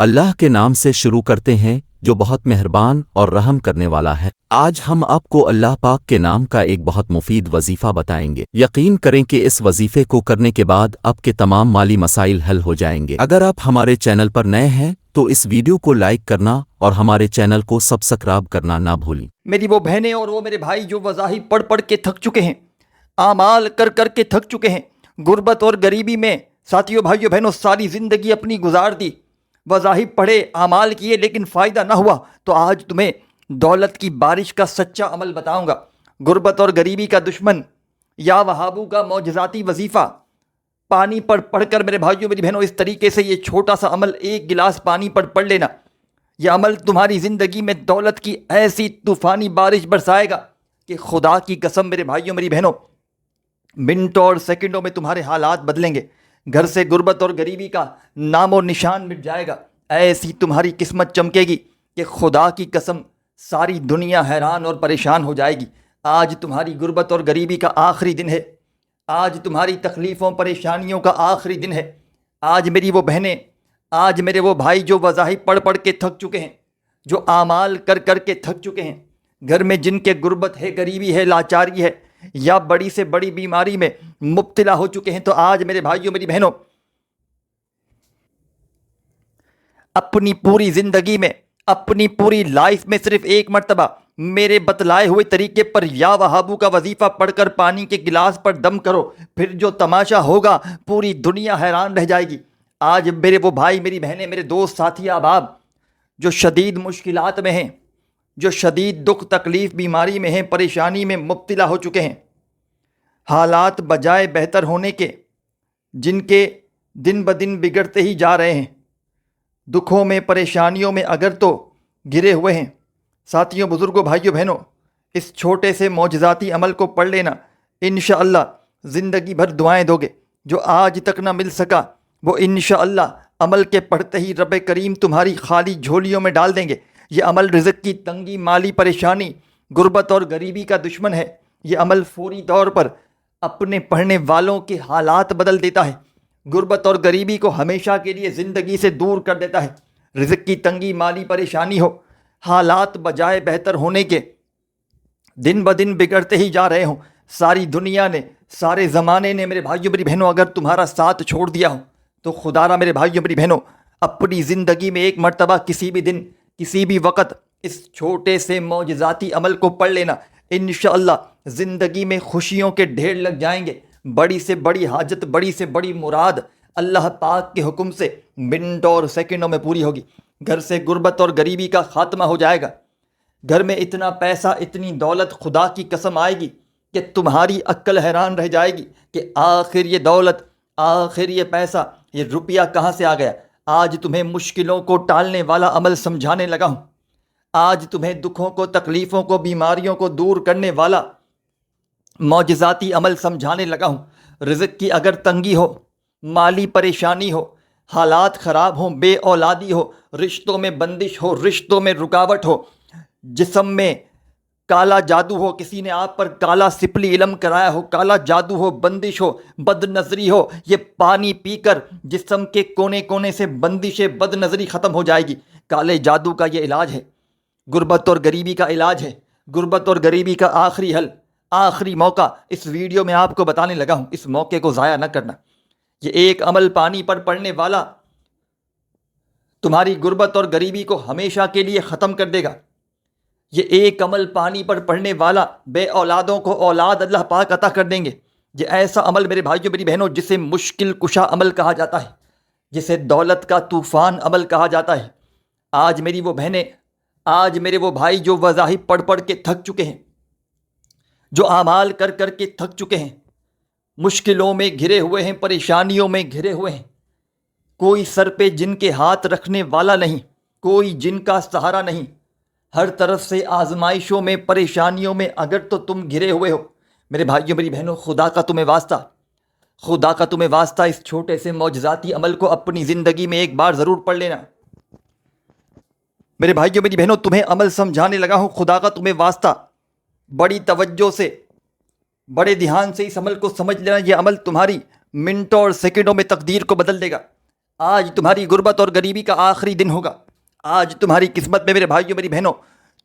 اللہ کے نام سے شروع کرتے ہیں جو بہت مہربان اور رحم کرنے والا ہے۔ آج ہم آپ کو اللہ پاک کے نام کا ایک بہت مفید وظیفہ بتائیں گے۔ یقین کریں کہ اس وظیفے کو کرنے کے بعد آپ کے تمام مالی مسائل حل ہو جائیں گے۔ اگر آپ ہمارے چینل پر نئے ہیں تو اس ویڈیو کو لائک کرنا اور ہمارے چینل کو سبسکرائب کرنا نہ بھولیں۔ میری وہ بہنیں اور وہ میرے بھائی جو وظائف پڑھ پڑھ کے تھک چکے ہیں، اعمال کر کر کے تھک چکے ہیں، غربت اور غریبی میں ساتھیوں بھائیوں بہنوں ساری زندگی اپنی گزار دی، وظائف پڑھے، اعمال کیے لیکن فائدہ نہ ہوا، تو آج تمہیں دولت کی بارش کا سچا عمل بتاؤں گا۔ غربت اور غریبی کا دشمن یا وہابو کا معجزاتی وظیفہ پانی پر پڑھ کر میرے بھائیوں میری بہنوں اس طریقے سے یہ چھوٹا سا عمل، ایک گلاس پانی پر پڑھ لینا، یہ عمل تمہاری زندگی میں دولت کی ایسی طوفانی بارش برسائے گا کہ خدا کی قسم میرے بھائیوں میری بہنوں منٹوں اور سیکنڈوں میں تمہارے حالات بدلیں گے۔ گھر سے غربت اور غریبی کا نام و نشان مٹ جائے گا، ایسی تمہاری قسمت چمکے گی کہ خدا کی قسم ساری دنیا حیران اور پریشان ہو جائے گی۔ آج تمہاری غربت اور غریبی کا آخری دن ہے، آج تمہاری تکلیفوں پریشانیوں کا آخری دن ہے۔ آج میری وہ بہنیں، آج میرے وہ بھائی جو وظائف پڑھ پڑھ کے تھک چکے ہیں، جو اعمال کر کر کے تھک چکے ہیں، گھر میں جن کے غربت ہے، غریبی ہے، لاچاری ہے، یا بڑی سے بڑی بیماری میں مبتلا ہو چکے ہیں، تو آج میرے بھائیوں میری بہنوں اپنی پوری زندگی میں، اپنی پوری لائف میں صرف ایک مرتبہ میرے بتلائے ہوئے طریقے پر یا وہابو کا وظیفہ پڑھ کر پانی کے گلاس پر دم کرو، پھر جو تماشا ہوگا پوری دنیا حیران رہ جائے گی۔ آج میرے وہ بھائی میری بہنیں، میرے دوست ساتھی احباب جو شدید مشکلات میں ہیں، جو شدید دکھ تکلیف بیماری میں ہیں، پریشانی میں مبتلا ہو چکے ہیں، حالات بجائے بہتر ہونے کے جن کے دن بدن بگڑتے ہی جا رہے ہیں، دکھوں میں پریشانیوں میں اگر تو گرے ہوئے ہیں، ساتھیوں بزرگوں بھائیوں بہنوں اس چھوٹے سے معجزاتی عمل کو پڑھ لینا، انشاءاللہ زندگی بھر دعائیں دو گے۔ جو آج تک نہ مل سکا وہ انشاءاللہ عمل کے پڑھتے ہی رب کریم تمہاری خالی جھولیوں میں ڈال دیں گے۔ یہ عمل رزق کی تنگی، مالی پریشانی، غربت اور غریبی کا دشمن ہے۔ یہ عمل فوری طور پر اپنے پڑھنے والوں کے حالات بدل دیتا ہے، غربت اور غریبی کو ہمیشہ کے لیے زندگی سے دور کر دیتا ہے۔ رزق کی تنگی، مالی پریشانی ہو، حالات بجائے بہتر ہونے کے دن بدن بگڑتے ہی جا رہے ہوں، ساری دنیا نے، سارے زمانے نے میرے بھائیوں میری بہنوں اگر تمہارا ساتھ چھوڑ دیا ہو، تو خدا را میرے بھائیوں میری بہنوں اپنی زندگی میں ایک مرتبہ کسی بھی دن، کسی بھی وقت اس چھوٹے سے معجزاتی عمل کو پڑھ لینا، انشاءاللہ زندگی میں خوشیوں کے ڈھیر لگ جائیں گے۔ بڑی سے بڑی حاجت، بڑی سے بڑی مراد اللہ پاک کے حکم سے منٹوں اور سیکنڈوں میں پوری ہوگی۔ گھر سے غربت اور غریبی کا خاتمہ ہو جائے گا، گھر میں اتنا پیسہ، اتنی دولت خدا کی قسم آئے گی کہ تمہاری عقل حیران رہ جائے گی کہ آخر یہ دولت، آخر یہ پیسہ، یہ روپیہ کہاں سے آ گیا۔ آج تمہیں مشکلوں کو ٹالنے والا عمل سمجھانے لگا ہوں، آج تمہیں دکھوں کو، تکلیفوں کو، بیماریوں کو دور کرنے والا معجزاتی عمل سمجھانے لگا ہوں۔ رزق کی اگر تنگی ہو، مالی پریشانی ہو، حالات خراب ہوں، بے اولادی ہو، رشتوں میں بندش ہو، رشتوں میں رکاوٹ ہو، جسم میں کالا جادو ہو، کسی نے آپ پر کالا سپلی علم کرایا ہو، کالا جادو ہو، بندش ہو، بد نظری ہو، یہ پانی پی کر جسم کے کونے کونے سے بندش بد نظری ختم ہو جائے گی۔ کالے جادو کا یہ علاج ہے، غربت اور غریبی کا علاج ہے، غربت اور غریبی کا آخری حل، آخری موقع اس ویڈیو میں آپ کو بتانے لگا ہوں، اس موقع کو ضائع نہ کرنا۔ یہ ایک عمل پانی پر پڑنے والا تمہاری غربت اور غریبی کو ہمیشہ کے لیے ختم کر دے گا۔ یہ ایک عمل پانی پر پڑھنے والا بے اولادوں کو اولاد اللہ پاک عطا کر دیں گے۔ یہ ایسا عمل میرے بھائیوں میری بہنوں جسے مشکل کشا عمل کہا جاتا ہے، جسے دولت کا طوفان عمل کہا جاتا ہے۔ آج میری وہ بہنیں، آج میرے وہ بھائی جو وظائف پڑھ پڑھ کے تھک چکے ہیں، جو اعمال کر کر کے تھک چکے ہیں، مشکلوں میں گھرے ہوئے ہیں، پریشانیوں میں گھرے ہوئے ہیں، کوئی سر پہ جن کے ہاتھ رکھنے والا نہیں، کوئی جن کا سہارا نہیں، ہر طرف سے آزمائشوں میں، پریشانیوں میں اگر تو تم گھرے ہوئے ہو، میرے بھائیوں میری بہنوں خدا کا تمہیں واسطہ، خدا کا تمہیں واسطہ اس چھوٹے سے معجزاتی عمل کو اپنی زندگی میں ایک بار ضرور پڑھ لینا۔ میرے بھائیوں میری بہنوں تمہیں عمل سمجھانے لگا ہوں، خدا کا تمہیں واسطہ، بڑی توجہ سے، بڑے دھیان سے اس عمل کو سمجھ لینا۔ یہ عمل تمہاری منٹوں اور سیکنڈوں میں تقدیر کو بدل دے گا۔ آج تمہاری غربت اور غریبی کا آخری دن ہوگا۔ آج تمہاری قسمت میں میرے بھائیوں میری بہنوں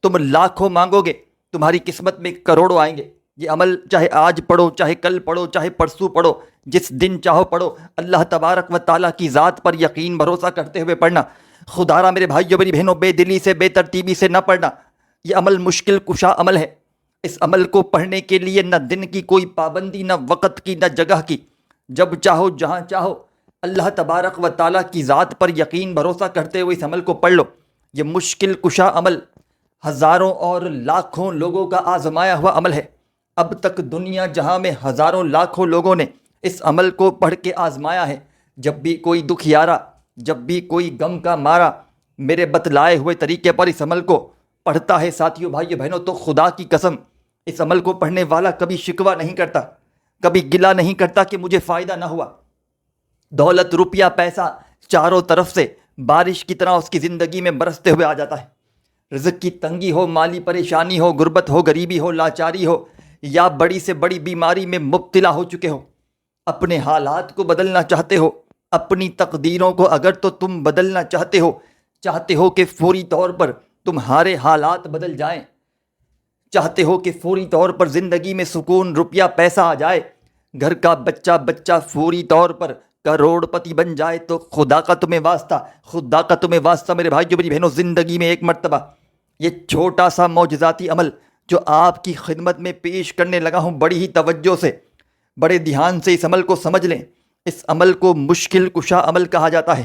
تم لاکھوں مانگو گے، تمہاری قسمت میں کروڑوں آئیں گے۔ یہ عمل چاہے آج پڑھو، چاہے کل پڑھو، چاہے پرسوں پڑھو، جس دن چاہو پڑھو، اللہ تبارک و تعالیٰ کی ذات پر یقین بھروسہ کرتے ہوئے پڑھنا۔ خدا را میرے بھائیوں میری بہنوں بے دلی سے بے ترتیبی سے نہ پڑھنا۔ یہ عمل مشکل کشا عمل ہے۔ اس عمل کو پڑھنے کے لیے نہ دن کی کوئی پابندی، نہ وقت کی، نہ جگہ کی، جب چاہو جہاں چاہو اللہ تبارک و تعالیٰ کی ذات پر یقین بھروسہ کرتے ہوئے اس عمل کو پڑھ لو۔ یہ مشکل کشا عمل ہزاروں اور لاکھوں لوگوں کا آزمایا ہوا عمل ہے۔ اب تک دنیا جہاں میں ہزاروں لاکھوں لوگوں نے اس عمل کو پڑھ کے آزمایا ہے۔ جب بھی کوئی دکھیارا، جب بھی کوئی غم کا مارا میرے بتلائے ہوئے طریقے پر اس عمل کو پڑھتا ہے ساتھیوں، بھائیو بہنوں، تو خدا کی قسم اس عمل کو پڑھنے والا کبھی شکوہ نہیں کرتا، کبھی گلہ نہیں کرتا کہ مجھے فائدہ نہ ہوا۔ دولت، روپیہ، پیسہ چاروں طرف سے بارش کی طرح اس کی زندگی میں برستے ہوئے آ جاتا ہے۔ رزق کی تنگی ہو، مالی پریشانی ہو، غربت ہو، غریبی ہو، لاچاری ہو، یا بڑی سے بڑی بیماری میں مبتلا ہو چکے ہو، اپنے حالات کو بدلنا چاہتے ہو، اپنی تقدیروں کو اگر تو تم بدلنا چاہتے ہو کہ فوری طور پر تمہارے حالات بدل جائیں، چاہتے ہو کہ فوری طور پر زندگی میں سکون، روپیہ، پیسہ آ جائے، گھر کا بچہ فوری طور پر کروڑ پتی بن جائے، تو خدا کا تمہیں واسطہ میرے بھائیو میری بہنوں، زندگی میں ایک مرتبہ یہ چھوٹا سا معجزاتی عمل جو آپ کی خدمت میں پیش کرنے لگا ہوں، بڑی ہی توجہ سے، بڑے دھیان سے اس عمل کو سمجھ لیں۔ اس عمل کو مشکل کشا عمل کہا جاتا ہے۔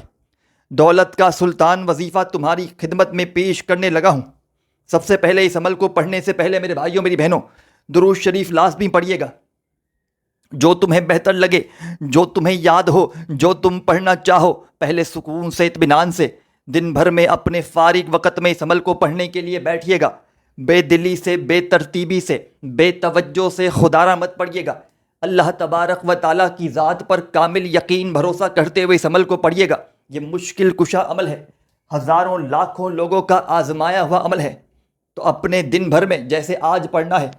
دولت کا سلطان وظیفہ تمہاری خدمت میں پیش کرنے لگا ہوں۔ سب سے پہلے اس عمل کو پڑھنے سے پہلے میرے بھائیوں میری بہنوں درود شریف لازمی پڑھیے گا۔ جو تمہیں بہتر لگے، جو تمہیں یاد ہو، جو تم پڑھنا چاہو، پہلے سکون سے، اطمینان سے دن بھر میں اپنے فارغ وقت میں اس عمل کو پڑھنے کے لیے بیٹھیے گا۔ بے دلی سے، بے ترتیبی سے، بے توجہ سے خدا را مت پڑھیے گا۔ اللہ تبارک و تعالیٰ کی ذات پر کامل یقین بھروسہ کرتے ہوئے اس عمل کو پڑھیے گا۔ یہ مشکل کشا عمل ہے، ہزاروں لاکھوں لوگوں کا آزمایا ہوا عمل ہے۔ تو اپنے دن بھر میں، جیسے آج پڑھنا ہے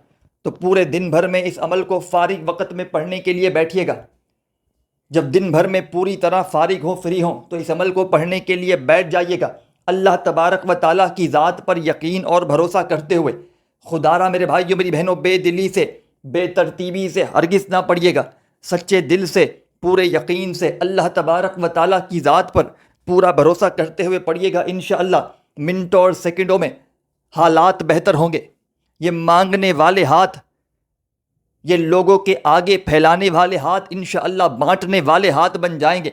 تو پورے دن بھر میں اس عمل کو فارغ وقت میں پڑھنے کے لیے بیٹھیے گا۔ جب دن بھر میں پوری طرح فارغ ہوں، فری ہوں، تو اس عمل کو پڑھنے کے لیے بیٹھ جائیے گا۔ اللہ تبارک و تعالیٰ کی ذات پر یقین اور بھروسہ کرتے ہوئے خدا را میرے بھائیو میری بہنوں بے دلی سے، بے ترتیبی سے ہرگز نہ پڑھیے گا۔ سچے دل سے، پورے یقین سے اللہ تبارک و تعالیٰ کی ذات پر پورا بھروسہ کرتے ہوئے پڑھیے گا۔ انشاءاللہ منٹوں اور سیکنڈوں میں حالات بہتر ہوں گے۔ یہ مانگنے والے ہاتھ، یہ لوگوں کے آگے پھیلانے والے ہاتھ انشاءاللہ بانٹنے والے ہاتھ بن جائیں گے۔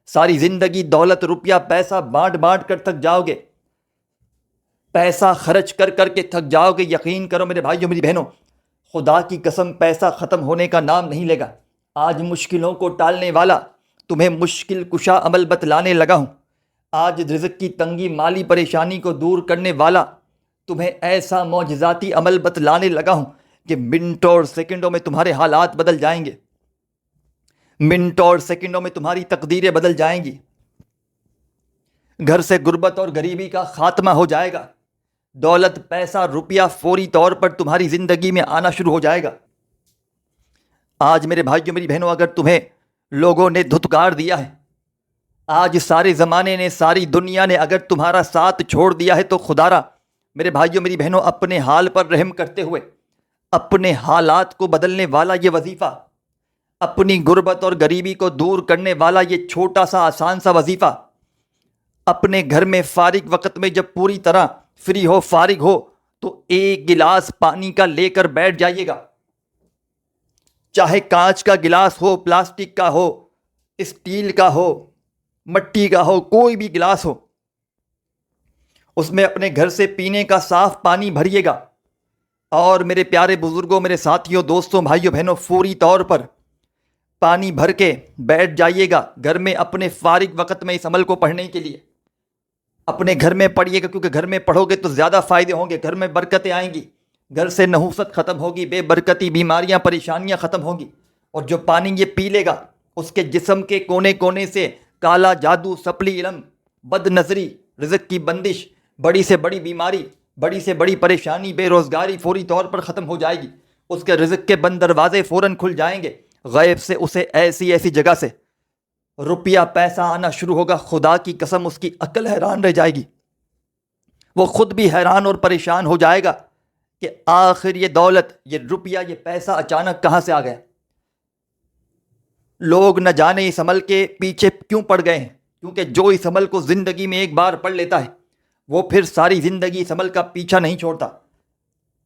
ساری زندگی دولت، روپیہ، پیسہ بانٹ کر تھک جاؤ گے، پیسہ خرچ کر کے تھک جاؤ گے۔ یقین کرو میرے بھائیوں میری بہنوں، خدا کی قسم پیسہ ختم ہونے کا نام نہیں لے گا۔ آج مشکلوں کو ٹالنے والا تمہیں مشکل کشا عمل بتلانے لگا ہوں۔ آج رزق کی تنگی، مالی پریشانی کو دور کرنے والا تمہیں ایسا معجزاتی عمل بتلانے لگا ہوں کہ منٹوں اور سیکنڈوں میں تمہارے حالات بدل جائیں گے، منٹوں اور سیکنڈوں میں تمہاری تقدیریں بدل جائیں گی۔ گھر سے غربت اور غریبی کا خاتمہ ہو جائے گا۔ دولت، پیسہ، روپیہ فوری طور پر تمہاری زندگی میں آنا شروع ہو جائے گا۔ آج میرے بھائیوں میری بہنوں اگر تمہیں لوگوں نے دھتکار دیا ہے، آج سارے زمانے نے، ساری دنیا نے اگر تمہارا ساتھ چھوڑ دیا ہے، تو خدا را میرے بھائیوں میری بہنوں اپنے حال پر رحم کرتے ہوئے اپنے حالات کو بدلنے والا یہ وظیفہ، اپنی غربت اور غریبی کو دور کرنے والا یہ چھوٹا سا آسان سا وظیفہ، اپنے گھر میں فارغ وقت میں جب پوری طرح فری ہو، فارغ ہو، تو ایک گلاس پانی کا لے کر بیٹھ جائیے گا۔ چاہے کانچ کا گلاس ہو، پلاسٹک کا ہو، اسٹیل کا ہو، مٹی کا ہو، کوئی بھی گلاس ہو، اس میں اپنے گھر سے پینے کا صاف پانی بھریے گا۔ اور میرے پیارے بزرگوں، میرے ساتھیوں، دوستوں، بھائیوں بہنوں، فوری طور پر پانی بھر کے بیٹھ جائیے گا گھر میں اپنے فارغ وقت میں اس عمل کو پڑھنے کے لیے۔ اپنے گھر میں پڑھیے گا، کیونکہ گھر میں پڑھو گے تو زیادہ فائدے ہوں گے، گھر میں برکتیں آئیں گی، گھر سے نحوست ختم ہوگی، بے برکتی، بیماریاں، پریشانیاں ختم ہوں گی۔ اور جو پانی یہ پی لے گا، اس کے جسم کے کونے کونے سے کالا جادو، سپلی علم، بد نظری، رزق کی بندش، بڑی سے بڑی بیماری، بڑی سے بڑی پریشانی، بے روزگاری فوری طور پر ختم ہو جائے گی۔ اس کے رزق کے بند دروازے فوراً کھل جائیں گے۔ غیب سے اسے ایسی ایسی جگہ سے روپیہ پیسہ آنا شروع ہوگا، خدا کی قسم اس کی عقل حیران رہ جائے گی، وہ خود بھی حیران اور پریشان ہو جائے گا کہ آخر یہ دولت، یہ روپیہ، یہ پیسہ اچانک کہاں سے آ گیا۔ لوگ نہ جانے اس عمل کے پیچھے کیوں پڑ گئے ہیں، کیونکہ جو اس عمل کو زندگی میں ایک بار پڑھ لیتا ہے وہ پھر ساری زندگی اس عمل کا پیچھا نہیں چھوڑتا۔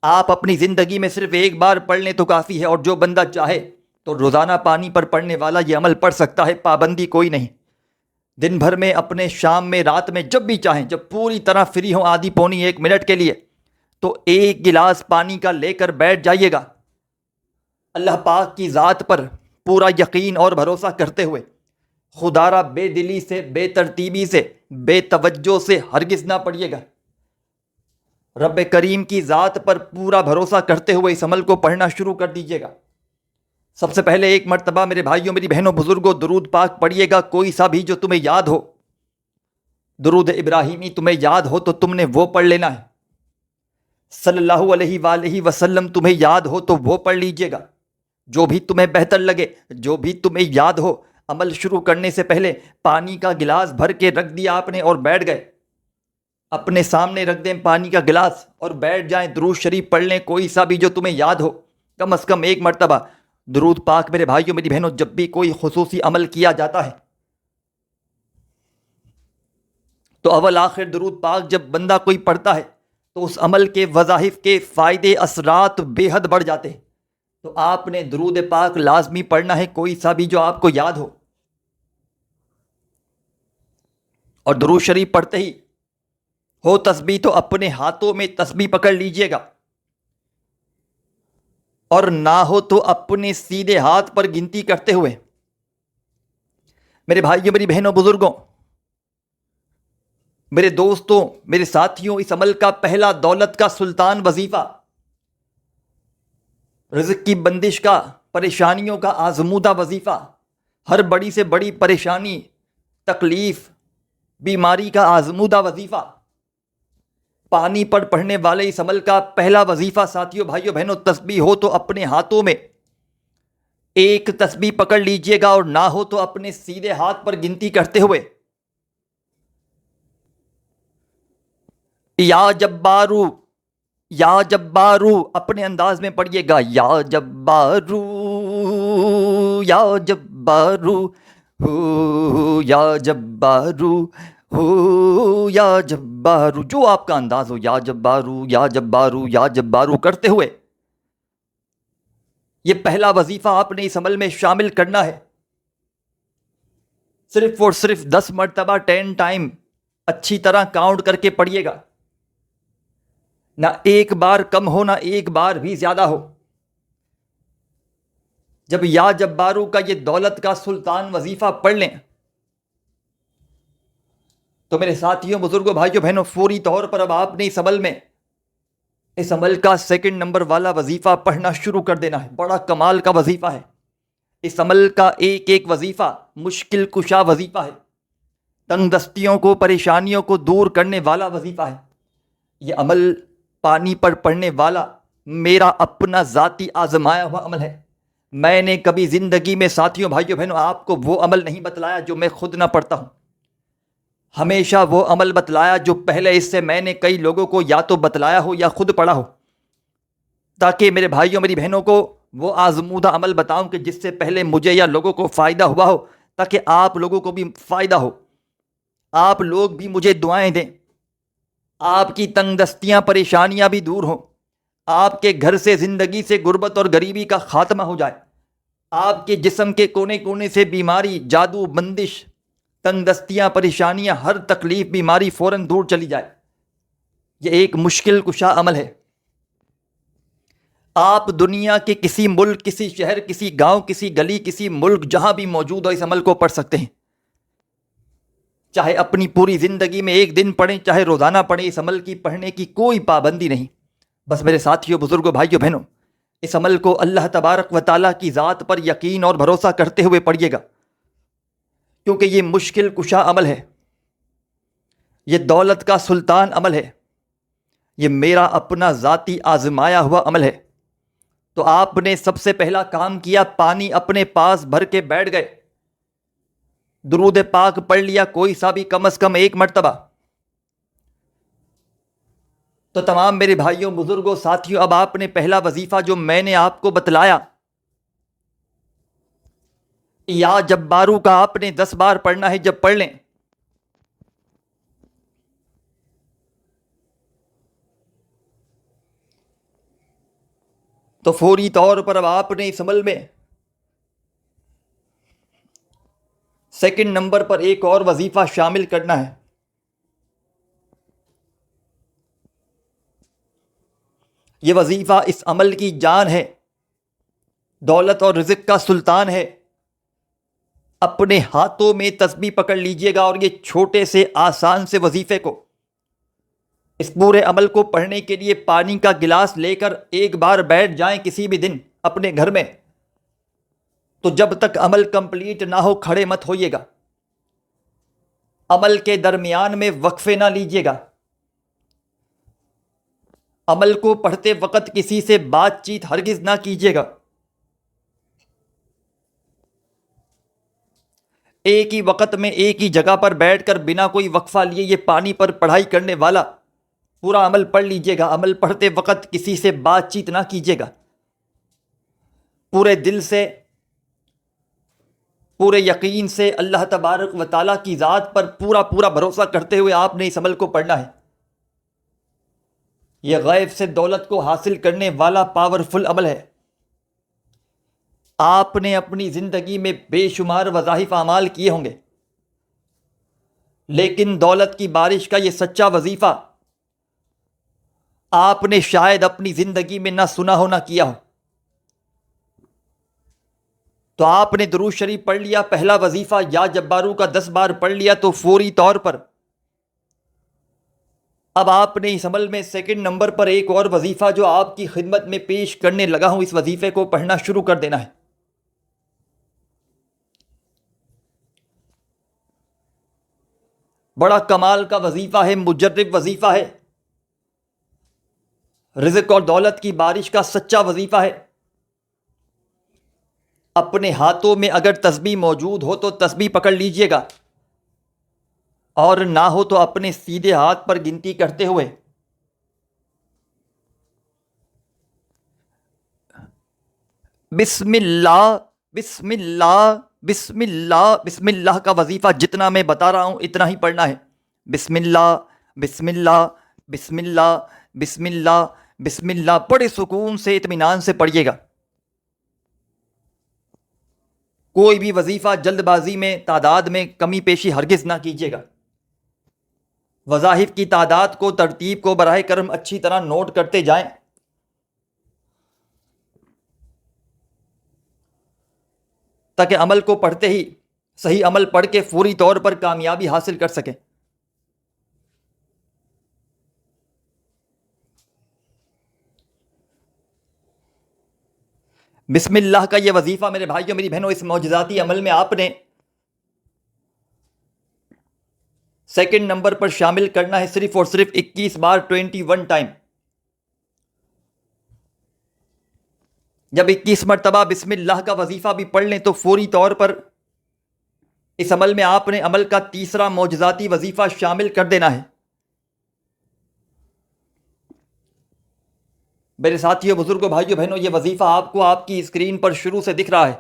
آپ اپنی زندگی میں صرف ایک بار پڑھ لیں تو کافی ہے، اور جو بندہ چاہے تو روزانہ پانی پر پڑھنے والا یہ عمل پڑھ سکتا ہے، پابندی کوئی نہیں۔ دن بھر میں، اپنے شام میں، رات میں، جب بھی چاہیں، جب پوری طرح فری ہوں، آدھی پونی ایک منٹ کے لیے، تو ایک گلاس پانی کا لے کر بیٹھ جائیے گا، اللہ پاک کی ذات پر پورا یقین اور بھروسہ کرتے ہوئے، خدا را بے دلی سے، بے ترتیبی سے، بے توجہ سے ہرگز نہ پڑھیے گا۔ رب کریم کی ذات پر پورا بھروسہ کرتے ہوئے اس عمل کو پڑھنا شروع کر دیجیے گا۔ سب سے پہلے ایک مرتبہ میرے بھائیوں، میری بہنوں، بزرگوں، درود پاک پڑھیے گا، کوئی سا بھی جو تمہیں یاد ہو۔ درود ابراہیمی تمہیں یاد ہو تو تم نے وہ پڑھ لینا ہے، صلی اللہ علیہ وآلہ وسلم تمہیں یاد ہو تو وہ پڑھ لیجیے گا، جو بھی تمہیں بہتر لگے، جو بھی تمہیں یاد ہو۔ عمل شروع کرنے سے پہلے پانی کا گلاس بھر کے رکھ دیا آپ نے اور بیٹھ گئے، اپنے سامنے رکھ دیں پانی کا گلاس اور بیٹھ جائیں، درود شریف پڑھ لیں، کوئی سا بھی جو تمہیں یاد ہو، کم از کم ایک مرتبہ درود پاک۔ میرے بھائیوں، میری بہنوں، جب بھی کوئی خصوصی عمل کیا جاتا ہے تو اول آخر درود پاک جب بندہ کوئی پڑھتا ہے تو اس عمل کے وظائف کے فائدے، اثرات بے حد بڑھ جاتے ہیں۔ تو آپ نے درود پاک لازمی پڑھنا ہے، کوئی سا بھی جو آپ کو یاد ہو، اور درود شریف پڑھتے ہی ہو تسبیح تو اپنے ہاتھوں میں تسبیح پکڑ لیجئے گا، اور نہ ہو تو اپنے سیدھے ہاتھ پر گنتی کرتے ہوئے، میرے بھائیوں، میری بہنوں، بزرگوں، میرے دوستوں، میرے ساتھیوں، اس عمل کا پہلا دولت کا سلطان وظیفہ، رزق کی بندش کا، پریشانیوں کا آزمودہ وظیفہ، ہر بڑی سے بڑی پریشانی، تکلیف، بیماری کا آزمودہ وظیفہ، پانی پر پڑھنے والے اس عمل کا پہلا وظیفہ، ساتھیوں، بھائیوں، بہنوں، تسبیح ہو تو اپنے ہاتھوں میں ایک تسبیح پکڑ لیجئے گا، اور نہ ہو تو اپنے سیدھے ہاتھ پر گنتی کرتے ہوئے یا جبارو، یا جبارو اپنے انداز میں پڑھیے گا، یا جبارو، یا جبارو، ہو یا جبارو، ہو یا جبارو، جو آپ کا انداز ہو، یا جبارو، یا جبارو، یا جبارو کرتے ہوئے یہ پہلا وظیفہ آپ نے اس عمل میں شامل کرنا ہے۔ صرف اور صرف 10 مرتبہ 10 ٹائم اچھی طرح کاؤنٹ کر کے پڑھیے گا، نہ ایک بار کم ہو، نہ ایک بار بھی زیادہ ہو۔ جب یا جبارو کا یہ دولت کا سلطان وظیفہ پڑھ لیں تو میرے ساتھیوں، بزرگوں، بھائیوں، بہنوں، فوری طور پر اب آپ نے اس عمل کا سیکنڈ نمبر والا وظیفہ پڑھنا شروع کر دینا ہے۔ بڑا کمال کا وظیفہ ہے، اس عمل کا ایک ایک وظیفہ مشکل کشا وظیفہ ہے، تنگ دستیوں کو، پریشانیوں کو دور کرنے والا وظیفہ ہے۔ یہ عمل پانی پر پڑھنے والا میرا اپنا ذاتی آزمایا ہوا عمل ہے۔ میں نے کبھی زندگی میں، ساتھیوں، بھائیوں، بہنوں، آپ کو وہ عمل نہیں بتلایا جو میں خود نہ پڑھتا ہوں، ہمیشہ وہ عمل بتلایا جو پہلے اس سے میں نے کئی لوگوں کو یا تو بتلایا ہو یا خود پڑھا ہو، تاکہ میرے بھائیوں، میری بہنوں کو وہ آزمودہ عمل بتاؤں کہ جس سے پہلے مجھے یا لوگوں کو فائدہ ہوا ہو، تاکہ آپ لوگوں کو بھی فائدہ ہو، آپ لوگ بھی مجھے دعائیں دیں، آپ کی تنگ دستیاں، پریشانیاں بھی دور ہوں، آپ کے گھر سے، زندگی سے غربت اور غریبی کا خاتمہ ہو جائے، آپ کے جسم کے کونے کونے سے بیماری، جادو، بندش، تنگ دستیاں، پریشانیاں، ہر تکلیف، بیماری فوراً دور چلی جائے۔ یہ ایک مشکل کشا عمل ہے۔ آپ دنیا کے کسی ملک، کسی شہر، کسی گاؤں، کسی گلی، کسی ملک، جہاں بھی موجود ہو، اس عمل کو پڑھ سکتے ہیں، چاہے اپنی پوری زندگی میں ایک دن پڑھیں، چاہے روزانہ پڑھیں، اس عمل کی پڑھنے کی کوئی پابندی نہیں۔ بس میرے ساتھیوں، بزرگوں، بھائیوں، بہنوں، اس عمل کو اللہ تبارک و تعالیٰ کی ذات پر یقین اور بھروسہ کرتے ہوئے پڑھیے گا، کیونکہ یہ مشکل کشا عمل ہے، یہ دولت کا سلطان عمل ہے، یہ میرا اپنا ذاتی آزمایا ہوا عمل ہے۔ تو آپ نے سب سے پہلا کام کیا، پانی اپنے پاس بھر کے بیٹھ گئے، درود پاک پڑھ لیا کوئی سا بھی کم از کم ایک مرتبہ. تو تمام میرے بھائیوں بزرگوں ساتھیوں، اب آپ نے پہلا وظیفہ جو میں نے آپ کو بتلایا یا جبارو کا آپ نے 10 بار پڑھنا ہے. جب پڑھ لیں تو فوری طور پر اب آپ نے اس عمل میں سیکنڈ نمبر پر ایک اور وظیفہ شامل کرنا ہے. یہ وظیفہ اس عمل کی جان ہے، دولت اور رزق کا سلطان ہے. اپنے ہاتھوں میں تسبیح پکڑ لیجئے گا اور یہ چھوٹے سے آسان سے وظیفے کو، اس پورے عمل کو پڑھنے کے لیے پانی کا گلاس لے کر ایک بار بیٹھ جائیں کسی بھی دن اپنے گھر میں. تو جب تک عمل کمپلیٹ نہ ہو کھڑے مت ہوئیے گا. عمل کے درمیان میں وقفے نہ لیجئے گا. عمل کو پڑھتے وقت کسی سے بات چیت ہرگز نہ کیجیے گا. ایک ہی وقت میں ایک ہی جگہ پر بیٹھ کر بنا کوئی وقفہ لیے یہ پانی پر پڑھائی کرنے والا پورا عمل پڑھ لیجیے گا. عمل پڑھتے وقت کسی سے بات چیت نہ کیجیے گا. پورے دل سے، پورے یقین سے اللہ تبارک و تعالیٰ کی ذات پر پورا بھروسہ کرتے ہوئے آپ نے اس عمل کو پڑھنا ہے. یہ غیب سے دولت کو حاصل کرنے والا پاورفل عمل ہے. آپ نے اپنی زندگی میں بے شمار وظائف اعمال کیے ہوں گے، لیکن دولت کی بارش کا یہ سچا وظیفہ آپ نے شاید اپنی زندگی میں نہ سنا ہو نہ کیا ہو. تو آپ نے درود شریف پڑھ لیا، پہلا وظیفہ یا جبارو کا 10 بار پڑھ لیا، تو فوری طور پر اب آپ نے اس عمل میں سیکنڈ نمبر پر ایک اور وظیفہ جو آپ کی خدمت میں پیش کرنے لگا ہوں، اس وظیفے کو پڑھنا شروع کر دینا ہے. بڑا کمال کا وظیفہ ہے، مجرب وظیفہ ہے، رزق اور دولت کی بارش کا سچا وظیفہ ہے. اپنے ہاتھوں میں اگر تسبیح موجود ہو تو تسبیح پکڑ لیجئے گا، اور نہ ہو تو اپنے سیدھے ہاتھ پر گنتی کرتے ہوئے بسم اللہ بسم اللہ بسم اللہ بسم اللہ کا وظیفہ جتنا میں بتا رہا ہوں اتنا ہی پڑھنا ہے. بسم اللہ بسم اللہ بسم اللہ بسم اللہ بسم اللہ. بڑے سکون سے اطمینان سے پڑھیے گا. کوئی بھی وظیفہ جلد بازی میں تعداد میں کمی پیشی ہرگز نہ کیجیے گا. وظائف کی تعداد کو، ترتیب کو براہ کرم اچھی طرح نوٹ کرتے جائیں، تاکہ عمل کو پڑھتے ہی صحیح عمل پڑھ کے فوری طور پر کامیابی حاصل کر سکیں. بسم اللہ کا یہ وظیفہ میرے بھائیوں میری بہنوں، اس معجزاتی عمل میں آپ نے سیکنڈ نمبر پر شامل کرنا ہے صرف اور صرف 21 بار 21 ٹائم. جب 21 مرتبہ بسم اللہ کا وظیفہ بھی پڑھ لیں تو فوری طور پر اس عمل میں آپ نے عمل کا تیسرا معجزاتی وظیفہ شامل کر دینا ہے. میرے ساتھیوں بزرگوں بھائیوں بہنوں، یہ وظیفہ آپ کو آپ کی اسکرین پر شروع سے دکھ رہا ہے.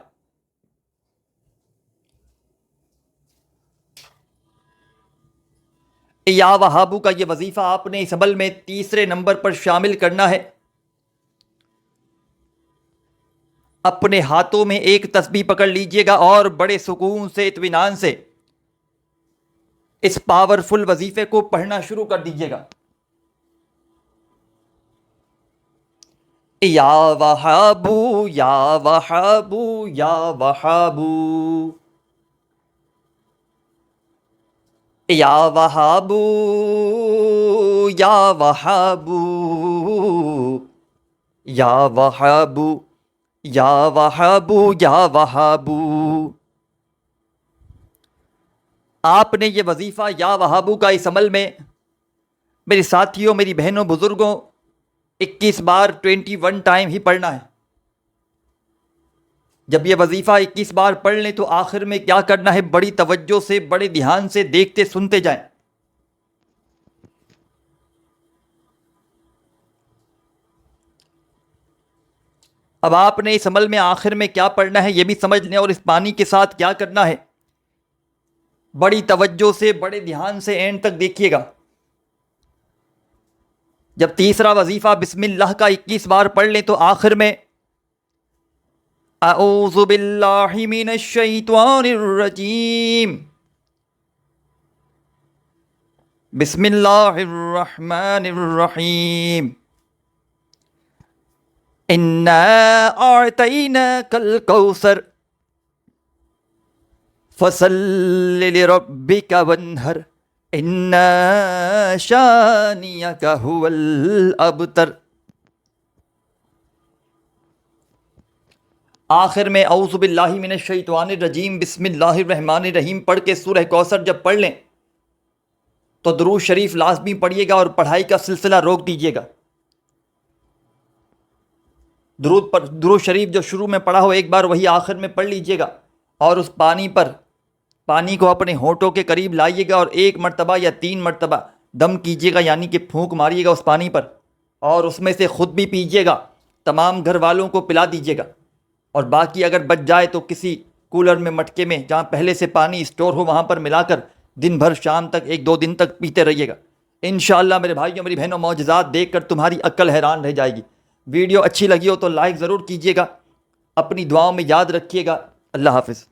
یا وہابو کا یہ وظیفہ آپ نے اس عمل میں تیسرے نمبر پر شامل کرنا ہے. اپنے ہاتھوں میں ایک تسبیح پکڑ لیجئے گا اور بڑے سکون سے اطمینان سے اس پاورفل وظیفے کو پڑھنا شروع کر دیجئے گا. یا وہابو یا وہابو یا وہابو یا وہابو یا وہابو یا وہابو یا وہابو یا وہابو. آپ نے یہ وظیفہ یا وہابو کا اس عمل میں میرے ساتھیوں میری بہنوں بزرگوں 21 بار 21 ٹائم ہی پڑھنا ہے. جب یہ وظیفہ 21 بار پڑھ لیں تو آخر میں کیا کرنا ہے؟ بڑی توجہ سے، بڑے دھیان سے دیکھتے سنتے جائیں۔ اب آپ نے اس عمل میں آخر میں کیا پڑھنا ہے یہ بھی سمجھ لیں، اور اس پانی کے ساتھ کیا کرنا ہے بڑی توجہ سے، بڑے دھیان سے اینڈ تک دیکھیے گا۔ جب تیسرا وظیفہ بسم اللہ کا 21 بار پڑھ لیں تو آخر میں اعوذ باللہ من الشیطان الرجیم، بسم اللہ الرحمن الرحیم، انا اعطیناک الکوثر فصل لربک وانہر ان شانئک هو الابتر۔ آخر میں اعوذ باللہ من الشیطان الرجیم بسم اللہ الرحمن الرحیم پڑھ کے سورہ کوثر جب پڑھ لیں تو درود شریف لازمی پڑھیے گا اور پڑھائی کا سلسلہ روک دیجیے گا۔ درود شریف جو شروع میں پڑھا ہو ایک بار وہی آخر میں پڑھ لیجیے گا، اور اس پانی کو اپنے ہونٹوں کے قریب لائیے گا اور 1 مرتبہ یا 3 مرتبہ دم کیجیے گا، یعنی کہ پھونک ماریے گا اس پانی پر، اور اس میں سے خود بھی پیجیے گا، تمام گھر والوں کو پلا دیجیے گا، اور باقی اگر بچ جائے تو کسی کولر میں، مٹکے میں جہاں پہلے سے پانی اسٹور ہو وہاں پر ملا کر دن بھر شام تک 1-2 دن تک پیتے رہیے گا۔ انشاءاللہ میرے بھائیوں، میری بہنوں، معجزات دیکھ کر تمہاری عقل حیران رہ جائے گی۔ ویڈیو اچھی لگی ہو تو لائک ضرور کیجیے گا، اپنی دعاؤں میں یاد رکھیے گا۔ اللہ حافظ۔